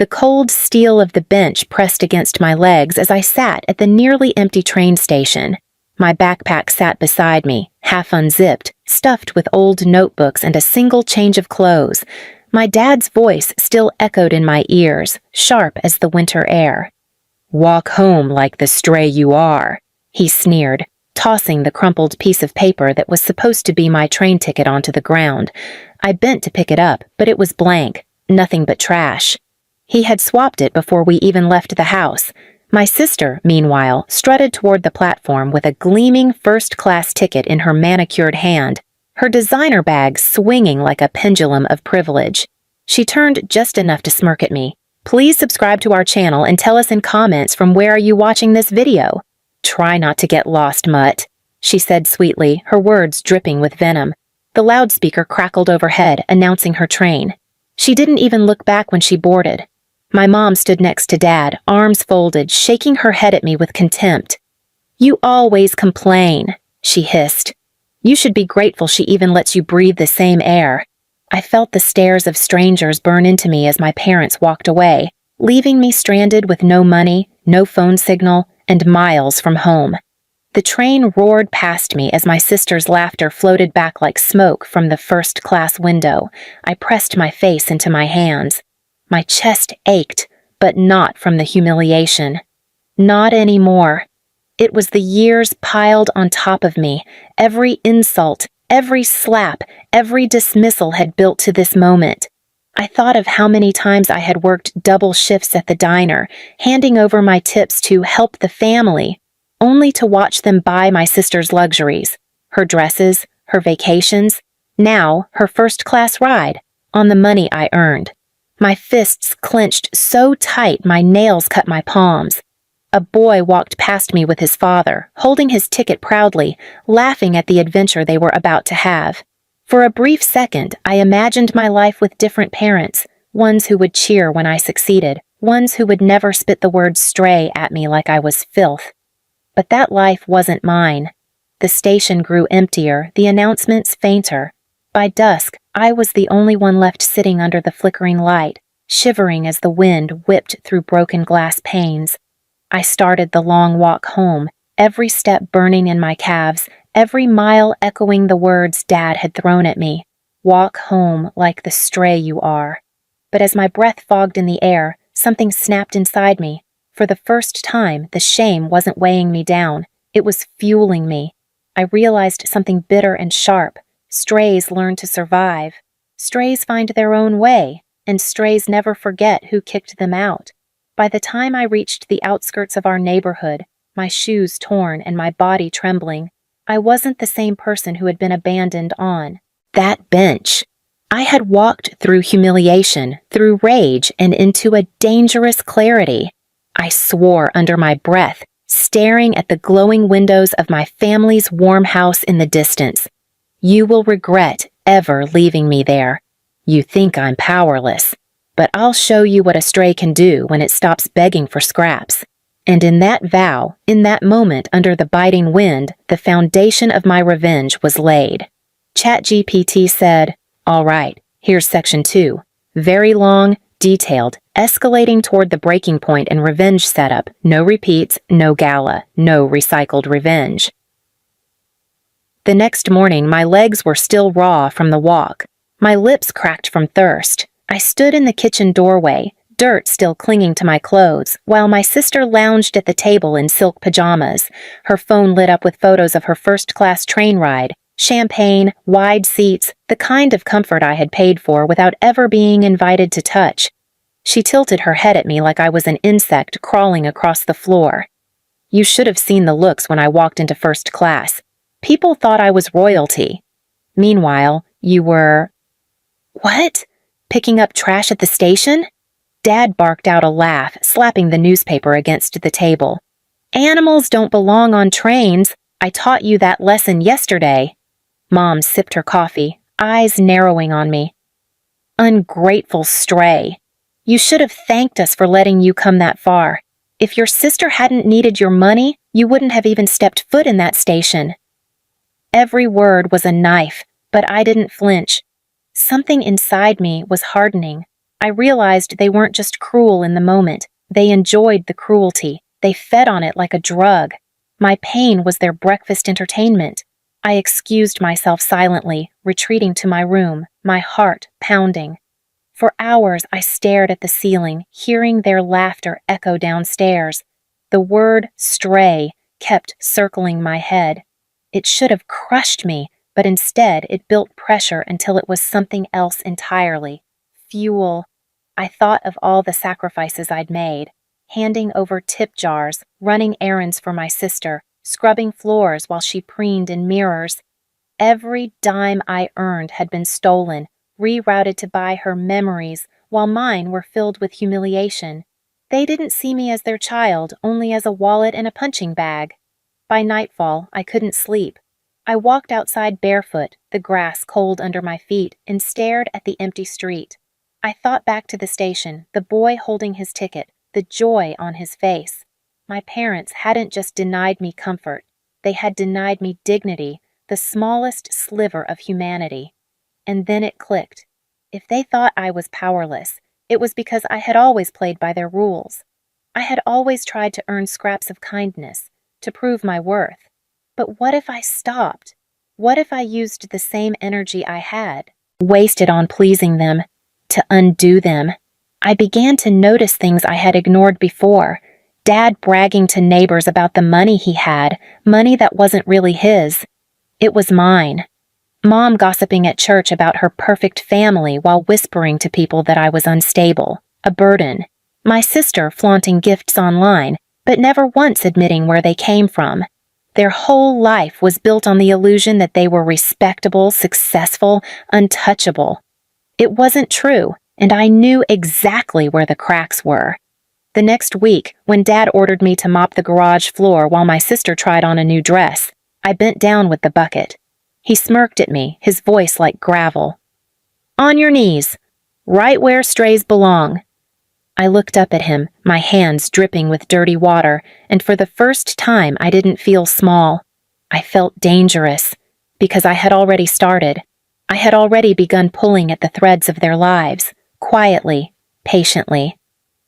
The cold steel of the bench pressed against my legs as I sat at the nearly empty train station. My backpack sat beside me, half unzipped, stuffed with old notebooks and a single change of clothes. My dad's voice still echoed in my ears, sharp as the winter air. "Walk home like the stray you are," he sneered, tossing the crumpled piece of paper that was supposed to be my train ticket onto the ground. I bent to pick it up, but it was blank, nothing but trash. He had swapped it before we even left the house. My sister, meanwhile, strutted toward the platform with a gleaming first-class ticket in her manicured hand, her designer bag swinging like a pendulum of privilege. She turned just enough to smirk at me. "Please subscribe to our channel and tell us in comments from where are you watching this video. Try not to get lost, mutt," she said sweetly, her words dripping with venom. The loudspeaker crackled overhead, announcing her train. She didn't even look back when she boarded. My mom stood next to Dad, arms folded, shaking her head at me with contempt. "You always complain," she hissed. "You should be grateful she even lets you breathe the same air." I felt the stares of strangers burn into me as my parents walked away, leaving me stranded with no money, no phone signal, and miles from home. The train roared past me as my sister's laughter floated back like smoke from the first-class window. I pressed my face into my hands. My chest ached, but not from the humiliation. Not anymore. It was the years piled on top of me. Every insult, every slap, every dismissal had built to this moment. I thought of how many times I had worked double shifts at the diner, handing over my tips to help the family, only to watch them buy my sister's luxuries, her dresses, her vacations, now her first-class ride, on the money I earned. My fists clenched so tight my nails cut my palms. A boy walked past me with his father, holding his ticket proudly, laughing at the adventure they were about to have. For a brief second, I imagined my life with different parents, ones who would cheer when I succeeded, ones who would never spit the word stray at me like I was filth. But that life wasn't mine. The station grew emptier, the announcements fainter. By dusk, I was the only one left sitting under the flickering light, shivering as the wind whipped through broken glass panes. I started the long walk home, every step burning in my calves, every mile echoing the words Dad had thrown at me. "Walk home like the stray you are." But as my breath fogged in the air, something snapped inside me. For the first time, the shame wasn't weighing me down. It was fueling me. I realized something bitter and sharp. Strays learn to survive. Strays find their own way, and strays never forget who kicked them out. By the time I reached the outskirts of our neighborhood, my shoes torn and my body trembling, I wasn't the same person who had been abandoned on that bench. I had walked through humiliation, through rage, and into a dangerous clarity. I swore under my breath, staring at the glowing windows of my family's warm house in the distance. "You will regret ever leaving me there. You think I'm powerless, but I'll show you what a stray can do when it stops begging for scraps." And in that vow, in that moment under the biting wind, the foundation of my revenge was laid. ChatGPT said, "All right, here's section 2. Very long, detailed, escalating toward the breaking point and revenge setup. No repeats, no gala, no recycled revenge." The next morning, my legs were still raw from the walk. My lips cracked from thirst. I stood in the kitchen doorway, dirt still clinging to my clothes, while my sister lounged at the table in silk pajamas, her phone lit up with photos of her first-class train ride, champagne, wide seats, the kind of comfort I had paid for without ever being invited to touch. She tilted her head at me like I was an insect crawling across the floor. You should have seen the looks when I walked into first class. People thought I was royalty. Meanwhile, you were... What? Picking up trash at the station? Dad barked out a laugh, slapping the newspaper against the table. "Animals don't belong on trains. I taught you that lesson yesterday." Mom sipped her coffee, eyes narrowing on me. "Ungrateful stray. You should have thanked us for letting you come that far. If your sister hadn't needed your money, you wouldn't have even stepped foot in that station." Every word was a knife, but I didn't flinch. Something inside me was hardening. I realized they weren't just cruel in the moment. They enjoyed the cruelty. They fed on it like a drug. My pain was their breakfast entertainment. I excused myself silently, retreating to my room, my heart pounding. For hours I stared at the ceiling, hearing their laughter echo downstairs. The word stray kept circling my head. It should have crushed me, but instead it built pressure until it was something else entirely. Fuel. I thought of all the sacrifices I'd made, handing over tip jars, running errands for my sister, scrubbing floors while she preened in mirrors. Every dime I earned had been stolen, rerouted to buy her memories, while mine were filled with humiliation. They didn't see me as their child, only as a wallet and a punching bag. By nightfall, I couldn't sleep. I walked outside barefoot, the grass cold under my feet, and stared at the empty street. I thought back to the station, the boy holding his ticket, the joy on his face. My parents hadn't just denied me comfort. They had denied me dignity, the smallest sliver of humanity. And then it clicked. If they thought I was powerless, it was because I had always played by their rules. I had always tried to earn scraps of kindness, to prove my worth. But what if I stopped? What if I used the same energy I had, wasted on pleasing them, to undo them? I began to notice things I had ignored before. Dad bragging to neighbors about the money he had, money that wasn't really his. It was mine. Mom gossiping at church about her perfect family while whispering to people that I was unstable, a burden. My sister flaunting gifts online, but never once admitting where they came from. Their whole life was built on the illusion that they were respectable, successful, untouchable. It wasn't true, and I knew exactly where the cracks were. The next week, when Dad ordered me to mop the garage floor while my sister tried on a new dress, I bent down with the bucket. He smirked at me, his voice like gravel. "On your knees, right where strays belong." I looked up at him, my hands dripping with dirty water, and for the first time I didn't feel small. I felt dangerous, because I had already started. I had already begun pulling at the threads of their lives, quietly, patiently.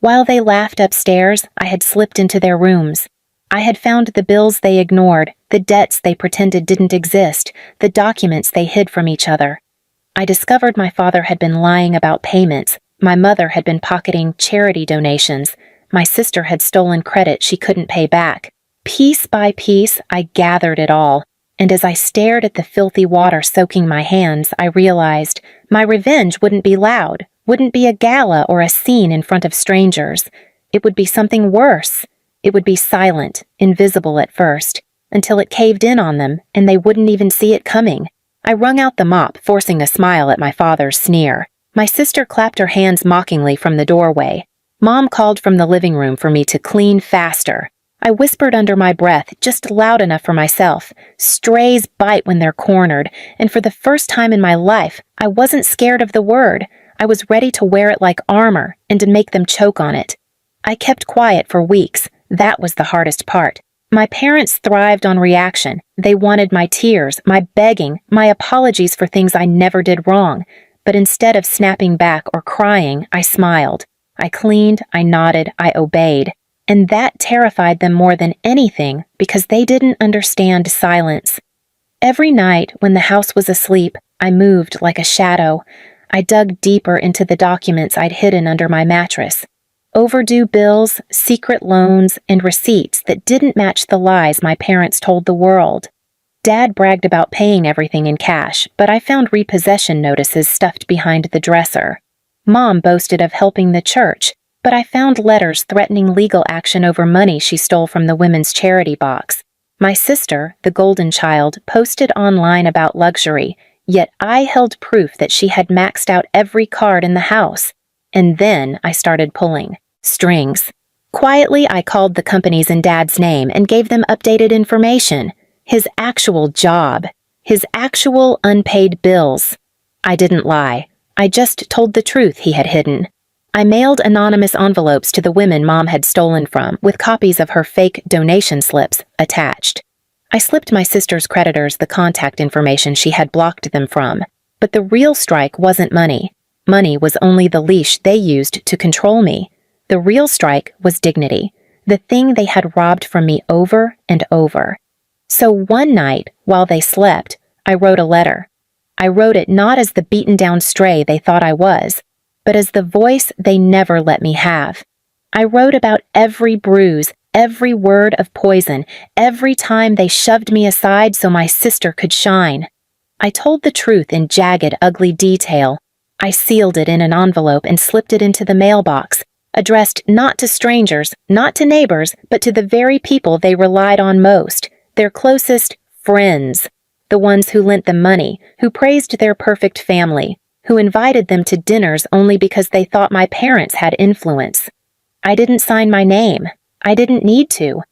While they laughed upstairs, I had slipped into their rooms. I had found the bills they ignored, the debts they pretended didn't exist, the documents they hid from each other. I discovered my father had been lying about payments. My mother had been pocketing charity donations. My sister had stolen credit she couldn't pay back. Piece by piece, I gathered it all, and as I stared at the filthy water soaking my hands, I realized my revenge wouldn't be loud, wouldn't be a gala or a scene in front of strangers. It would be something worse. It would be silent, invisible at first, until it caved in on them, and they wouldn't even see it coming. I wrung out the mop, forcing a smile at my father's sneer. My sister clapped her hands mockingly from the doorway. Mom called from the living room for me to clean faster. I whispered under my breath, just loud enough for myself. Strays bite when they're cornered, and for the first time in my life, I wasn't scared of the word. I was ready to wear it like armor and to make them choke on it. I kept quiet for weeks. That was the hardest part. My parents thrived on reaction. They wanted my tears, my begging, my apologies for things I never did wrong. But instead of snapping back or crying, I smiled. I cleaned, I nodded, I obeyed. And that terrified them more than anything because they didn't understand silence. Every night, when the house was asleep, I moved like a shadow. I dug deeper into the documents I'd hidden under my mattress. Overdue bills, secret loans, and receipts that didn't match the lies my parents told the world. Dad bragged about paying everything in cash, but I found repossession notices stuffed behind the dresser. Mom boasted of helping the church, but I found letters threatening legal action over money she stole from the women's charity box. My sister, the golden child, posted online about luxury, yet I held proof that she had maxed out every card in the house. And then I started pulling strings. Quietly, I called the companies in Dad's name and gave them updated information. His actual job. His actual unpaid bills. I didn't lie. I just told the truth he had hidden. I mailed anonymous envelopes to the women Mom had stolen from, with copies of her fake donation slips attached. I slipped my sister's creditors the contact information she had blocked them from. But the real strike wasn't money. Money was only the leash they used to control me. The real strike was dignity, the thing they had robbed from me over and over. So one night, while they slept, I wrote a letter. I wrote it not as the beaten-down stray they thought I was, but as the voice they never let me have. I wrote about every bruise, every word of poison, every time they shoved me aside so my sister could shine. I told the truth in jagged, ugly detail. I sealed it in an envelope and slipped it into the mailbox, addressed not to strangers, not to neighbors, but to the very people they relied on most, their closest friends, the ones who lent them money, who praised their perfect family, who invited them to dinners only because they thought my parents had influence. I didn't sign my name. I didn't need to.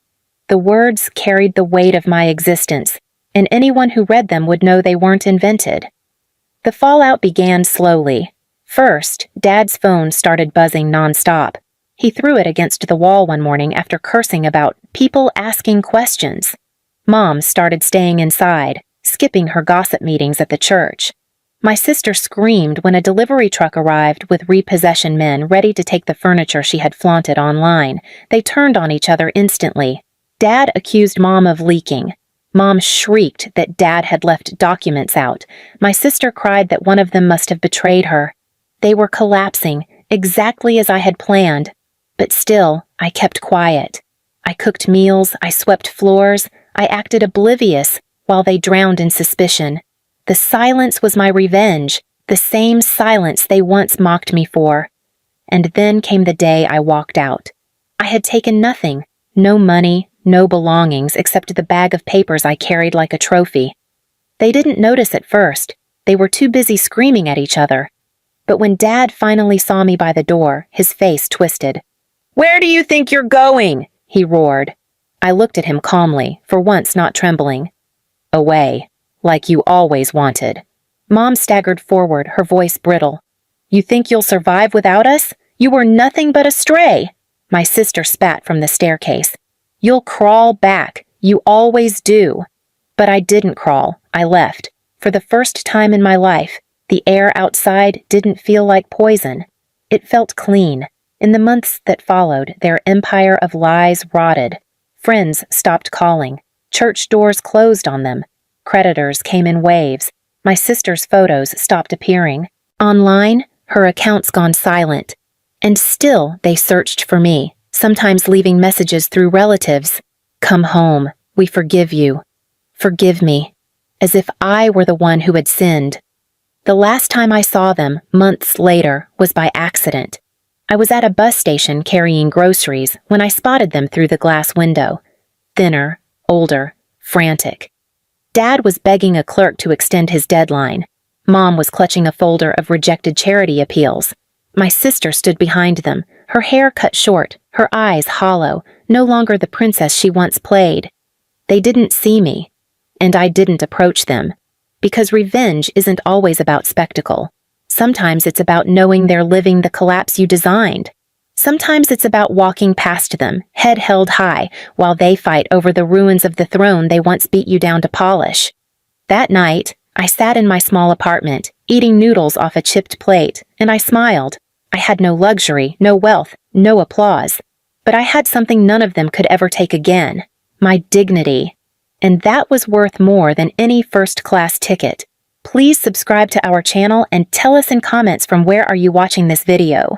The words carried the weight of my existence, and anyone who read them would know they weren't invented. The fallout began slowly. First, Dad's phone started buzzing nonstop. He threw it against the wall one morning after cursing about people asking questions. Mom started staying inside, skipping her gossip meetings at the church. My sister screamed when a delivery truck arrived with repossession men ready to take the furniture she had flaunted online. They turned on each other instantly. Dad accused Mom of leaking. Mom shrieked that Dad had left documents out. My sister cried that one of them must have betrayed her. They were collapsing, exactly as I had planned. But still, I kept quiet. I cooked meals, I swept floors, I acted oblivious while they drowned in suspicion. The silence was my revenge, the same silence they once mocked me for. And then came the day I walked out. I had taken nothing, no money, no belongings except the bag of papers I carried like a trophy. They didn't notice at first. They were too busy screaming at each other. But when Dad finally saw me by the door, his face twisted. "Where do you think you're going?" he roared. I looked at him calmly, for once not trembling. "Away, like you always wanted." Mom staggered forward, her voice brittle. "You think you'll survive without us? You were nothing but a stray." My sister spat from the staircase. "You'll crawl back. You always do." But I didn't crawl. I left. For the first time in my life, the air outside didn't feel like poison. It felt clean. In the months that followed, their empire of lies rotted. Friends stopped calling. Church doors closed on them. Creditors came in waves. My sister's photos stopped appearing. Online, her account's gone silent. And still, they searched for me, sometimes leaving messages through relatives. "Come home. We forgive you. Forgive me." As if I were the one who had sinned. The last time I saw them, months later, was by accident. I was at a bus station carrying groceries when I spotted them through the glass window. Thinner, older, frantic. Dad was begging a clerk to extend his deadline. Mom was clutching a folder of rejected charity appeals. My sister stood behind them, her hair cut short, her eyes hollow, no longer the princess she once played. They didn't see me, and I didn't approach them. Because revenge isn't always about spectacle. Sometimes it's about knowing they're living the collapse you designed. Sometimes it's about walking past them, head held high, while they fight over the ruins of the throne they once beat you down to polish. That night, I sat in my small apartment, eating noodles off a chipped plate, and I smiled. I had no luxury, no wealth, no applause. But I had something none of them could ever take again. My dignity. And that was worth more than any first-class ticket. Please subscribe to our channel and tell us in comments from where are you watching this video.